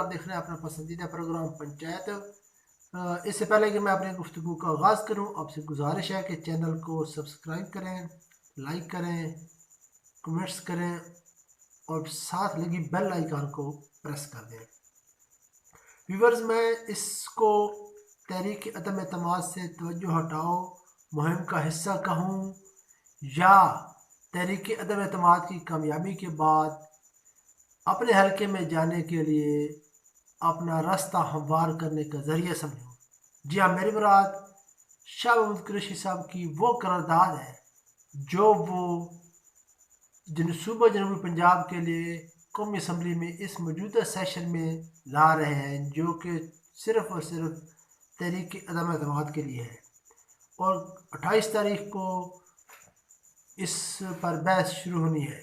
आप देख रहे हैं अपना पसंदीदा प्रोग्राम पंचायत। इससे पहले कि मैं अपनी गुफ्तगू का आगाज़ करूं, आपसे गुजारिश है कि चैनल को सब्सक्राइब करें, लाइक करें, कमेंट्स करें और साथ लगी बेल आइकन को प्रेस कर दें। व्यूवर्स, मैं इसको तहरीक अदम एतमाद से तवज्जो हटाओ मुहिम का हिस्सा कहूँ या तहरीक अदम एतमाद की कामयाबी के बाद अपने हलके में जाने के लिए अपना रास्ता हमवार करने का ज़रिया समझूँ। जी हाँ, मेरी मुराद शाह महमूद कुरैशी साहब की वो करारदाद है जो वो सूबा जनूबी पंजाब के लिए कौमी असम्बली में इस मौजूदा सेशन में ला रहे हैं, जो कि सिर्फ़ और सिर्फ तहरीक अदम एतमाद के लिए है। और 28 तारीख को इस पर बहस शुरू होनी है।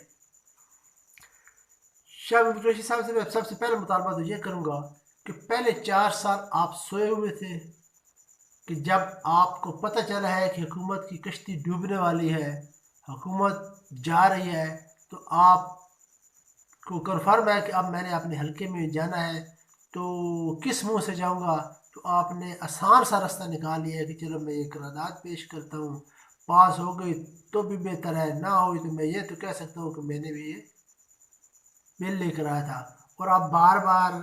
शाह महमूद कुरैशी साहब से मैं सबसे पहले मुतालबा तो ये करूँगा कि पहले 4 साल आप सोए हुए थे कि जब आपको पता चला है कि हुकूमत की कश्ती डूबने वाली है, हुकूमत जा रही है, तो आपको कन्फर्म है कि अब मैंने अपने हलके में जाना है, तो किस मुंह से जाऊंगा। तो आपने आसान सा रास्ता निकाल लिया है कि चलो मैं ये करारदाद पेश करता हूँ, पास हो गई तो भी बेहतर है, ना हुई तो मैं ये तो कह सकता हूँ कि मैंने भी ये बिल लेकर आया था। और आप बार बार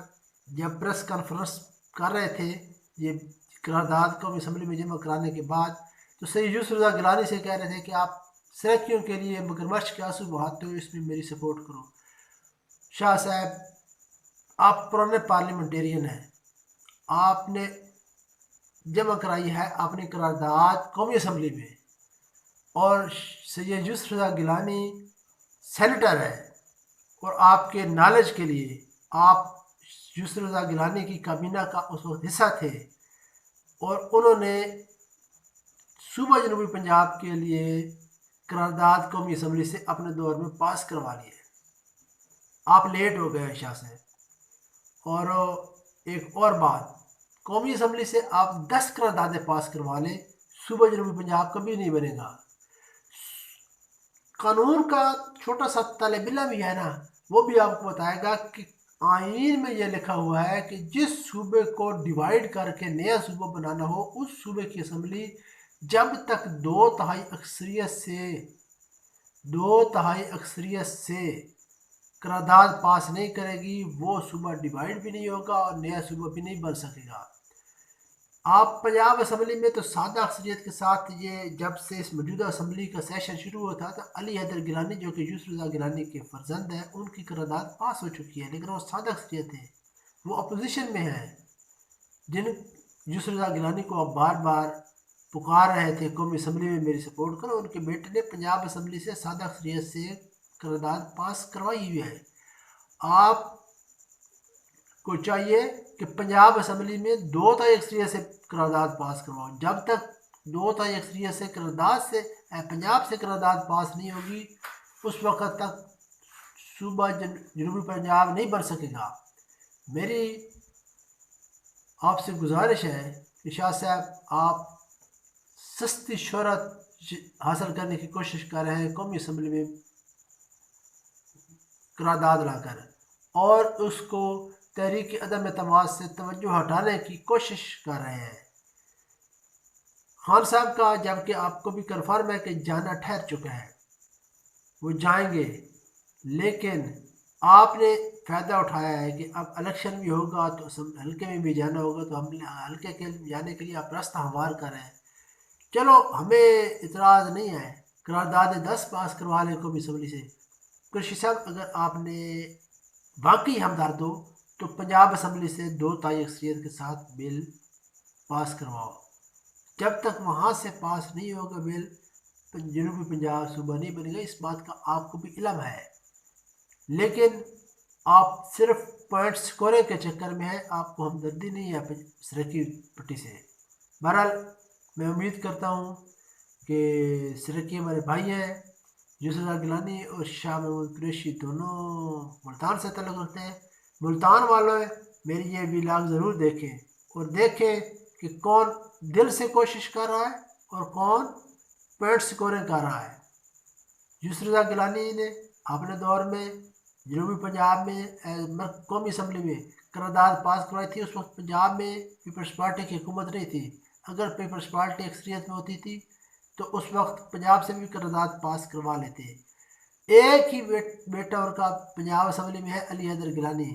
जब प्रेस कॉन्फ्रेंस कर रहे थे ये करारदाद को असम्बली में जमा कराने के बाद, तो सैयद यूसुफ रज़ा गिलानी से कह रहे थे कि आप सराकियों के लिए मगरमच्छ के आंसू बहाते हो, इसमें मेरी सपोर्ट करो। शाह साहब, आप पुराने पार्लियामेंटेरियन हैं, आपने जमा कराई है अपनी करारदाद कौमी असम्बली में, और सैयद यूसुफ रज़ा गिलानी सेनेटर है। और आपके नॉलेज के लिए, आप यूसुफ रज़ा गिलानी की काबीना का उस वक्त हिस्सा थे और उन्होंने सूबा जनूबी पंजाब के लिए करारदाद कौमी असम्बली से अपने दौर में पास करवा ली है। आप लेट हो गए शाह से। और एक और बात, कौमी असम्बली से आप 10 करारदादें पास करवा लें, सूबा जनूबी पंजाब कभी नहीं बनेगा। कानून का छोटा सा तलबिला भी है ना, वो भी आपको बताएगा कि आइन में यह लिखा हुआ है कि जिस सूबे को डिवाइड करके नया सूबा बनाना हो, उस सूबे की असम्बली जब तक दो तिहाई अक्सरियत से करारदाद पास नहीं करेगी, वो सूबा डिवाइड भी नहीं होगा और नया सूबा भी नहीं बन सकेगा। आप पंजाब असम्बली में तो सादा अक्सरियत के साथ, ये जब से इस मौजूदा असम्बली का सेशन शुरू हुआ था, तो अली हैदर गिलानी जो कि यूसुफ रज़ा गिलानी के फर्जंद हैं, उनकी करारदाद पास हो चुकी है, लेकिन वो सादा अक्सरियत है, वो अपोजिशन में है। जिन यूसुफ रज़ा गिलानी को आप बार बार पुकार रहे थे कौमी असम्बली में मेरी सपोर्ट करो, उनके बेटे ने पंजाब असम्बली से सादा अक्सरियत से करारदाद पास करवाई हुई है। आप को चाहिए कि पंजाब असम्बली में 2 तिहाई अक्सरियत से करारदाद पास करवाओ। जब तक 2 तिहाई अक्सरियत से पंजाब से करारदाद पास नहीं होगी, उस वक्त तक सूबा जनूबी पंजाब नहीं बन सकेगा। मेरी आपसे गुजारिश है कि शाह साहब, आप सस्ती शोहरत हासिल करने की कोशिश कर रहे हैं कौमी असम्बली में करारदाद लाकर, और उसको तहरीक अदम एतमाद से तवज्जो हटाने की कोशिश कर रहे हैं। खान साहब का जबकि आपको भी कन्फर्म है कि जाना ठहर चुका है, वो जाएंगे, लेकिन आपने फ़ायदा उठाया है कि अब इलेक्शन भी होगा तो हल्के में भी जाना होगा, तो हम हल्के के जाने के लिए आप रास्ता हमवार कर रहे हैं। चलो, हमें इतराज़ नहीं है, करारदाद 10 पास करवा लें कौमी असम्बली से। कुरैशी साहब, अगर आपने वाकई हमदर्द हो तो पंजाब असम्बली से 2 तिहाई अक्सरियत के साथ बिल पास करवाओ। जब तक वहाँ से पास नहीं होगा बिल, जनूबी पंजाब सूबा नहीं बनेगा, इस बात का आपको भी इल्म है। लेकिन आप सिर्फ पॉइंट स्कोरिंग के चक्कर में है, आपको हमदर्दी नहीं है सराकी पट्टी से। बहरहाल, मैं उम्मीद करता हूँ कि सराकी हमारे भाई हैं, यूसुफ रज़ा गिलानी और शाह महमूद कुरैशी दोनों मुल्तान से तल्लुक़ रखते हैं। मुल्तान वालों, मेरी ये व्लॉग ज़रूर देखें और देखें कि कौन दिल से कोशिश कर रहा है और कौन पॉइंट स्कोरिंग कर रहा है। यूसुफ रज़ा गिलानी ने अपने दौर में जनूबी पंजाब में कौमी असम्बली में करारदाद पास करवाई थी, उस वक्त पंजाब में पीपल्स पार्टी की हुकूमत नहीं थी। अगर पीपल्स पार्टी अक्सरियत में होती थी तो उस वक्त पंजाब से भी करारदाद पास करवा लेते। एक ही बेटा उनका पंजाब असम्बली में है, अली हैदर गिलानी।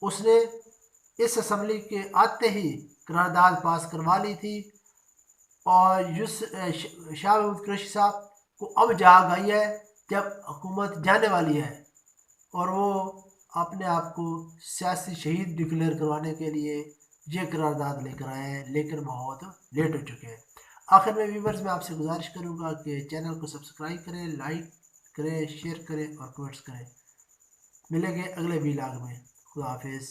उसने इस असम्बली के आते ही करारदाद पास करवा ली थी। और शाह महमूद कुरैशी साहब को अब जाग आई है जब हुकूमत जाने वाली है, और वो अपने आप को सियासी शहीद डिक्लेयर करवाने के लिए ये करारदाद लेकर आए हैं, लेकिन बहुत लेट हो चुके हैं। आखिर में व्यूवर्स, मैं आपसे गुजारिश करूंगा कि चैनल को सब्सक्राइब करें, लाइक करें, शेयर करें और कमेंट्स करें। मिलेंगे अगले व्लॉग में। खुदा हाफिज़।